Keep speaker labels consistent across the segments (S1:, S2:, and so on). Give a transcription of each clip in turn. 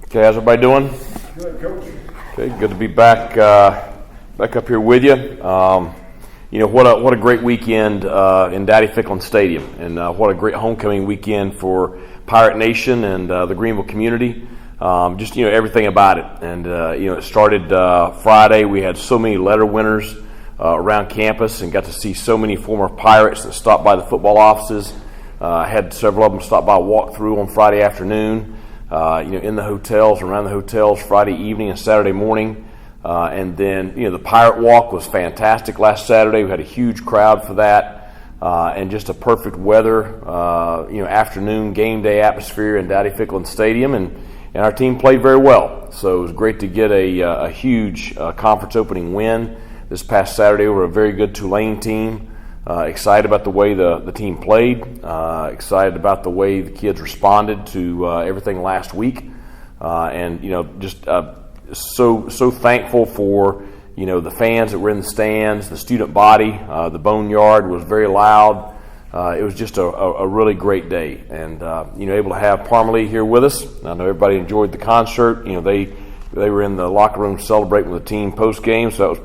S1: Okay, how's everybody doing?
S2: Good, Coach.
S1: Okay, good to be back up here with you. What a great weekend in Daddy Ficklin Stadium, and what a great homecoming weekend for Pirate Nation and the Greenville community. Everything about it. And it started Friday. We had so many letter winners around campus, and got to see so many former Pirates that stopped by the football offices. Had several of them stop by walk through on Friday afternoon. In the hotels, around the hotels, Friday evening and Saturday morning. And then, the Pirate Walk was fantastic last Saturday. We had a huge crowd for that. And just a perfect weather, afternoon game day atmosphere in Daddy Ficklin Stadium. And our team played very well. So it was great to get a huge conference opening win this past Saturday over a very good Tulane team. Excited about the way the team played. Excited about the way the kids responded to everything last week, so thankful for the fans that were in the stands, the student body. The Boneyard was very loud. It was just a really great day, and able to have Parmalee here with us. I know everybody enjoyed the concert. They were in the locker room celebrating with the team post game, so that was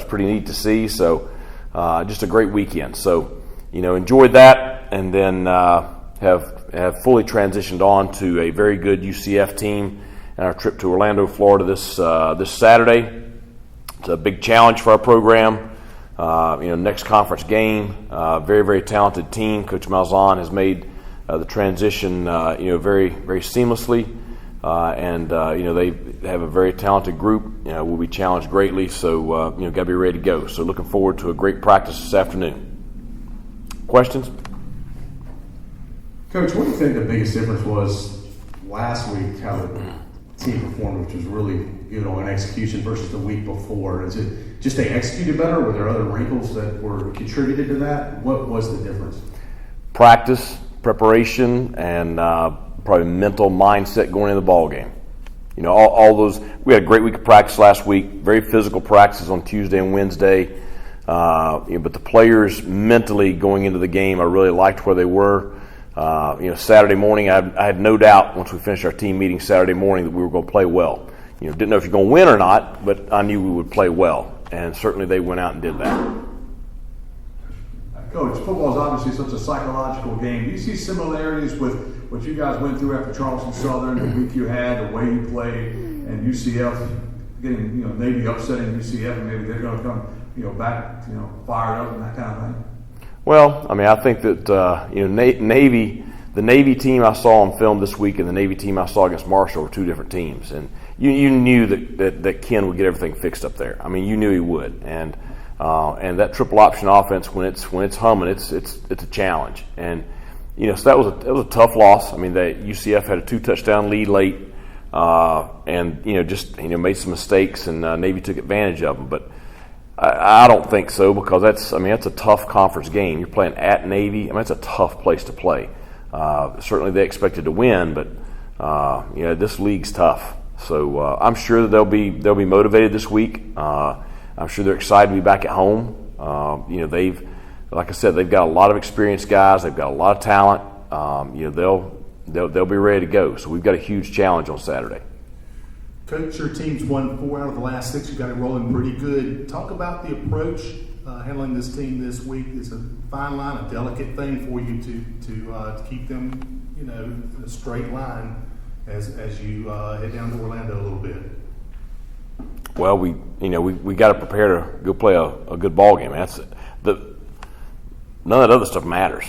S1: pretty neat to see. So. Just a great weekend. So, enjoyed that, and then have fully transitioned on to a very good UCF team and our trip to Orlando, Florida this Saturday. It's a big challenge for our program. Next conference game. Very, very talented team. Coach Malzahn has made the transition, very, very seamlessly. They have a very talented group. Will be challenged greatly, so got to be ready to go. So looking forward to a great practice this afternoon. Questions?
S2: Coach, what do you think the biggest difference was last week, how the team performed, which was really good on execution versus the week before? Is it just they executed better? Were there other wrinkles that were contributed to that? What was the difference?
S1: Practice, preparation, and probably mental mindset going into the ball game. All those. We had a great week of practice last week. Very physical practices on Tuesday and Wednesday. But the players mentally going into the game, I really liked where they were. Saturday morning, I had no doubt once we finished our team meeting Saturday morning that we were going to play well. Didn't know if you're going to win or not, but I knew we would play well, and certainly they went out and did that.
S3: Coach, football is obviously such a psychological game. Do you see similarities with what you guys went through after Charleston Southern, the week you had, the way you played, and UCF getting, Navy upsetting UCF, and maybe they're going to come, back, fired up and that kind of thing?
S1: Well, I think that the Navy team I saw on film this week and the Navy team I saw against Marshall were two different teams, and you knew that Ken would get everything fixed up there. You knew he would, and that triple option offense when it's humming, it's a challenge. And so that was a tough loss. The UCF had a 2-touchdown lead late, and made some mistakes, and Navy took advantage of them. But I don't think so, because that's a tough conference game. You're playing at Navy. It's a tough place to play. Certainly they expected to win, but this league's tough. So I'm sure that they'll be motivated this week. I'm sure they're excited to be back at home. Like I said, they've got a lot of experienced guys. They've got a lot of talent. They'll be ready to go. So we've got a huge challenge on Saturday.
S3: Coach, your team's won 4 out of the last 6. You got it rolling pretty good. Talk about the approach handling this team this week. It's a fine line, a delicate thing for you to keep them, in a straight line as you head down to Orlando a little bit.
S1: Well, we got to prepare to go play a good ball game. None of that other stuff matters.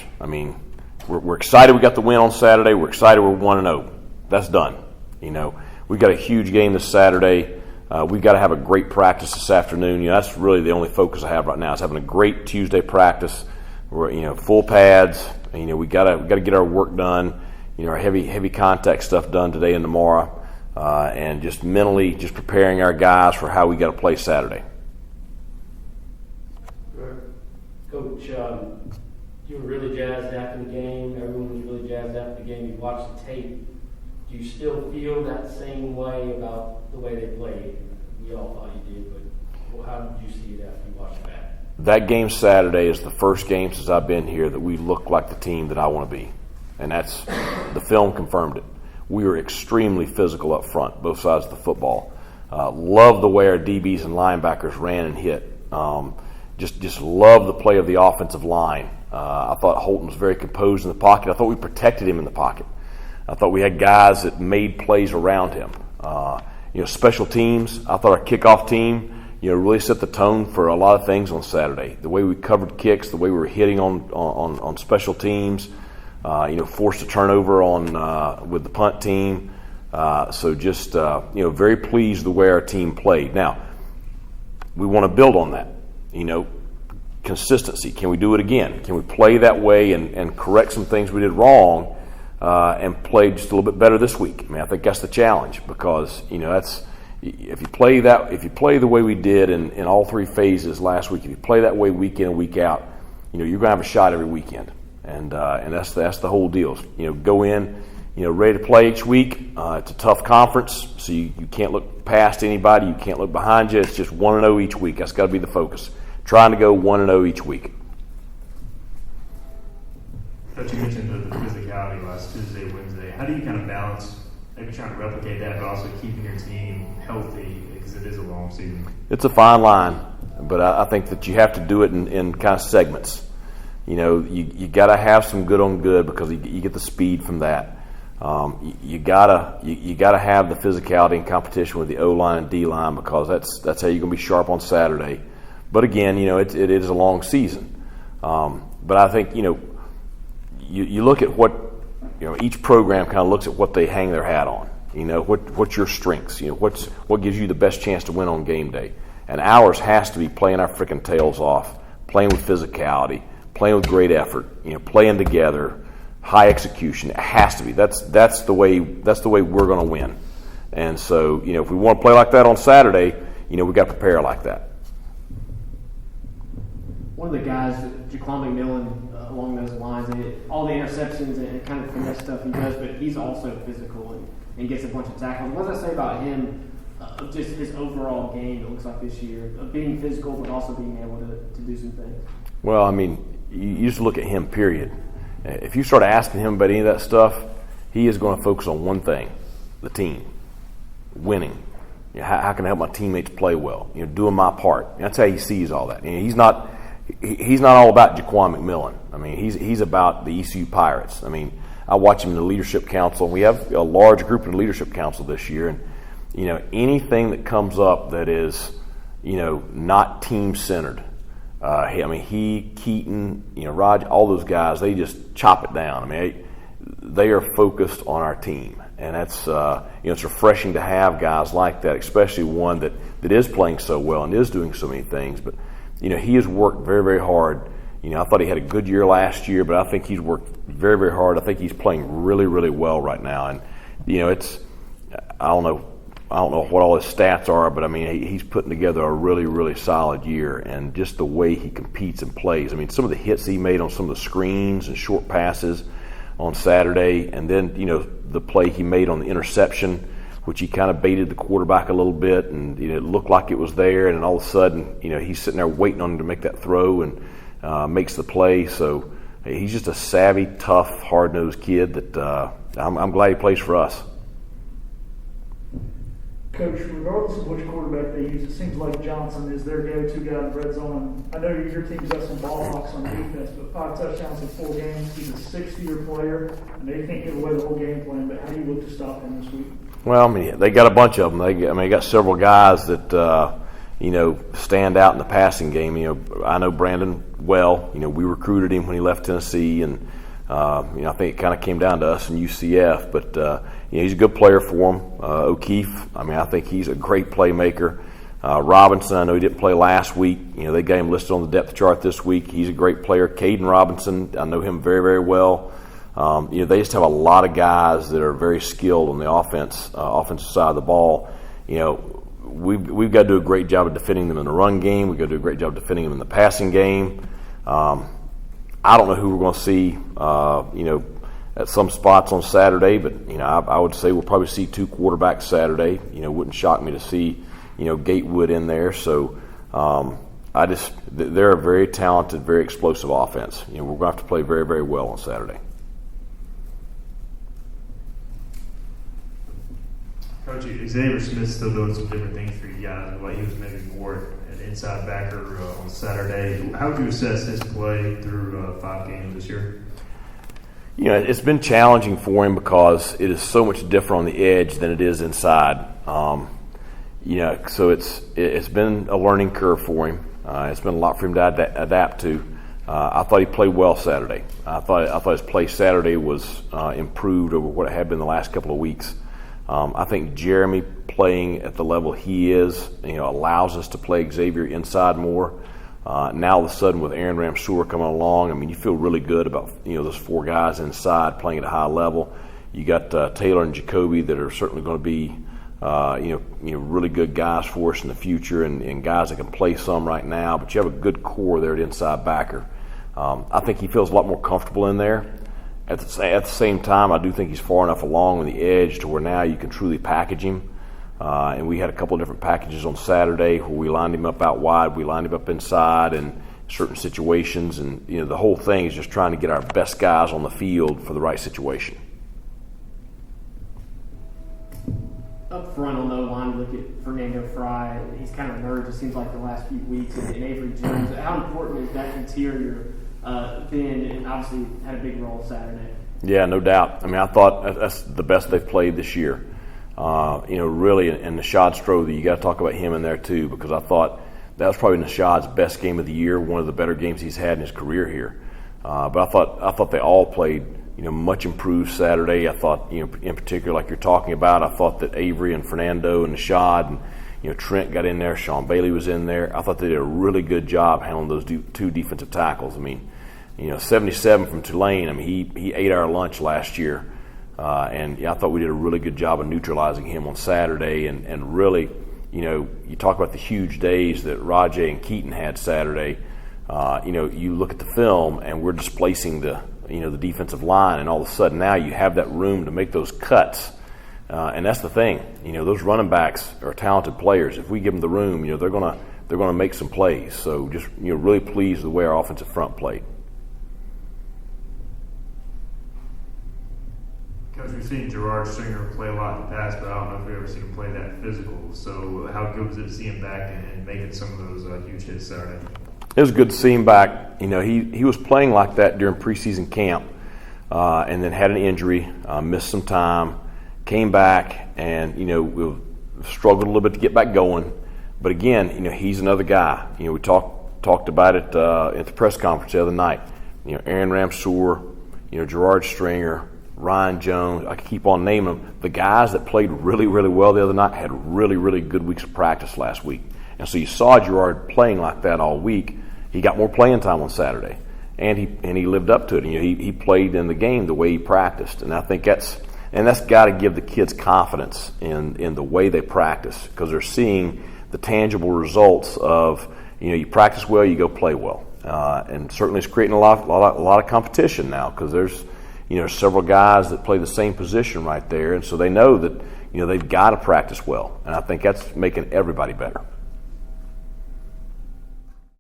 S1: We're excited we got the win on Saturday. We're excited we're 1-0. That's done. We've got a huge game this Saturday. We've got to have a great practice this afternoon. That's really the only focus I have right now is having a great Tuesday practice. We're full pads. We got to get our work done. Our heavy contact stuff done today and tomorrow. And just mentally just preparing our guys for how we got to play Saturday.
S4: Coach, you were really jazzed after the game. Everyone was really jazzed after the game. You watched the tape. Do you still feel that same way about the way they played? We all thought you did, but how did you see it after you watched it back?
S1: That game Saturday is the first game since I've been here that we look like the team that I want to be. And the film confirmed it. we were extremely physical up front, both sides of the football. Love the way our DBs and linebackers ran and hit. Just love the play of the offensive line. I thought Holton was very composed in the pocket. I thought we protected him in the pocket. I thought we had guys that made plays around him. Special teams, I thought our kickoff team, really set the tone for a lot of things on Saturday. The way we covered kicks, the way we were hitting on special teams, forced a turnover with the punt team. So just, very pleased the way our team played. Now, we want to build on that. Consistency. Can we do it again? Can we play that way and correct some things we did wrong and play just a little bit better this week? I think that's the challenge, because that's if you play the way we did in all three phases last week. If you play that way week in and week out, you're going to have a shot every weekend, and that's the whole deal. Go in, ready to play each week. It's a tough conference, so you can't look past anybody. You can't look behind you. It's just 1-0 each week. That's got to be the focus. Trying to go 1-0 each week.
S5: But you mentioned the physicality last Tuesday, Wednesday. How do you kind of balance maybe trying to replicate that, but also keeping your team healthy, because it is a long season? It's a fine line,
S1: but I think that you have to do it in kind of segments. You got to have some good on good, because you get the speed from that. You gotta have the physicality and competition with the O line and D line, because that's how you're gonna be sharp on Saturday. But again, it is a long season. But I think you look at what each program kind of looks at what they hang their hat on. What's your strengths? What gives you the best chance to win on game day? And ours has to be playing our freaking tails off, playing with physicality, playing with great effort, playing together, high execution. It has to be. That's the way we're going to win. And so, if we want to play like that on Saturday, we've got to prepare like that.
S6: One of the guys, Jaquan McMillan, along those lines, all the interceptions and kind of finesse stuff he does, but he's also physical and gets a bunch of tackles. What does that say about him, just his overall game, it looks like this year, of being physical but also being able to do some things? Well,
S1: you just look at him, period. If you start asking him about any of that stuff, he is going to focus on one thing: the team, winning. How can I help my teammates play well? Doing my part. That's how he sees all that. He's not all about Jaquan McMillan. He's about the ECU Pirates. I watch him in the Leadership Council. We have a large group in the Leadership Council this year, and anything that comes up that is not team centered. He, Keaton, Raj, all those guys, they just chop it down. They are focused on our team, and that's it's refreshing to have guys like that, especially one that is playing so well and is doing so many things. But he has worked very, very hard. I thought he had a good year last year, but I think he's worked very, very hard. I think he's playing really, really well right now, and I don't know what all his stats are, but he's putting together a really, really solid year, and just the way he competes and plays. Some of the hits he made on some of the screens and short passes on Saturday, and then the play he made on the interception, which he kind of baited the quarterback a little bit, and it looked like it was there, and then all of a sudden he's sitting there waiting on him to make that throw and makes the play. So he's just a savvy, tough, hard-nosed kid that I'm glad he plays for us.
S7: Coach, regardless of which quarterback they use, it seems like Johnson is their go-to guy in the red zone. I know your team's got some ball hawks on defense, but 5 touchdowns in 4 games. He's a 6-year player, and they can't give away the whole game plan. But how do you look to stop him this week?
S1: Well, they got a bunch of them. They got several guys that stand out in the passing game. I know Brandon well. We recruited him when he left Tennessee, and I think it kind of came down to us in UCF. But he's a good player for him. O'Keefe, I think he's a great playmaker. Robinson, I know he didn't play last week. They got him listed on the depth chart this week. He's a great player. Caden Robinson, I know him very, very well. They just have a lot of guys that are very skilled on the offensive side of the ball. We've got to do a great job of defending them in the run game. We've got to do a great job of defending them in the passing game. I don't know who we're going to see, at some spots on Saturday, but I would say we'll probably see 2 quarterbacks Saturday. Wouldn't shock me to see Gatewood in there. So they're a very talented, very explosive offense. We're going to have to play very, very well on Saturday.
S5: Coach, Xavier Smith's still doing some different things for you guys. Like he was maybe more an inside backer on Saturday. How would you assess his play through 5 games this year?
S1: You know, it's been challenging for him because it is so much different on the edge than it is inside. You know, so it's been a learning curve for him. It's been a lot for him to adapt to. I thought he played well Saturday. I thought his play Saturday was improved over what it had been the last couple of weeks. I think Jeremy playing at the level he is, you know, allows us to play Xavier inside more. Now all of a sudden with Aaron Ramseur coming along, I mean, you feel really good about, you know, those 4 guys inside playing at a high level. You got Taylor and Jacoby that are certainly going to be, you know, really good guys for us in the future, and guys that can play some right now. But you have a good core there at inside backer. I think he feels a lot more comfortable in there. At the same time, I do think he's far enough along on the edge to where now you can truly package him. And we had a couple of different packages on Saturday where we lined him up out wide, we lined him up inside in certain situations, and you know the whole thing is just trying to get our best guys on the field for the right situation.
S6: Up front on the line, look at Fernando Fry. He's kind of emerged, it seems like, the last few weeks, and Avery Jones. How important is that interior been, and obviously had a big role Saturday? Yeah,
S1: no doubt. I mean, I thought that's the best they've played this year. You know, really, and Nashad Strother, you got to talk about him in there too, because I thought that was probably Nashad's best game of the year, one of the better games he's had in his career here. But I thought they all played, you know, much improved Saturday. I thought, you know, in particular, like you're talking about, I thought that Avery and Fernando and Nashad and, you know, Trent got in there. Sean Bailey was in there. I thought they did a really good job handling those 2 defensive tackles. I mean, you know, 77 from Tulane. I mean, he ate our lunch last year. And yeah, I thought we did a really good job of neutralizing him on Saturday. And really, you know, you talk about the huge days that Rajay and Keaton had Saturday. You know, you look at the film and we're displacing the defensive line, and all of a sudden now you have that room to make those cuts. And that's the thing. You know, those running backs are talented players. If we give them the room, you know, they're gonna make some plays. So just, you know, really pleased with the way our offensive front played.
S5: Coach, we've seen Gerard Stringer play a lot in the past, but I don't know if we've ever seen him play that physical. So how good was it to see him back and making some of those huge hits Saturday?
S1: It was good to see him back. You know, he was playing like that during preseason camp, and then had an injury, missed some time, came back, and, you know, we struggled a little bit to get back going. But again, you know, he's another guy. You know, we talked about it at the press conference the other night. You know, Aaron Ramseur, you know, Gerard Stringer, Ryan Jones, I could keep on naming them. The guys that played really, really well the other night had really, really good weeks of practice last week. And so you saw Gerard playing like that all week. He got more playing time on Saturday, and he lived up to it. You know, he played in the game the way he practiced, and I think that's got to give the kids confidence in the way they practice, because they're seeing the tangible results of, you know, you practice well, you go play well, and certainly it's creating a lot of competition now, because there's, you know, several guys that play the same position right there, and so they know that, you know, they've got to practice well, and I think that's making everybody better.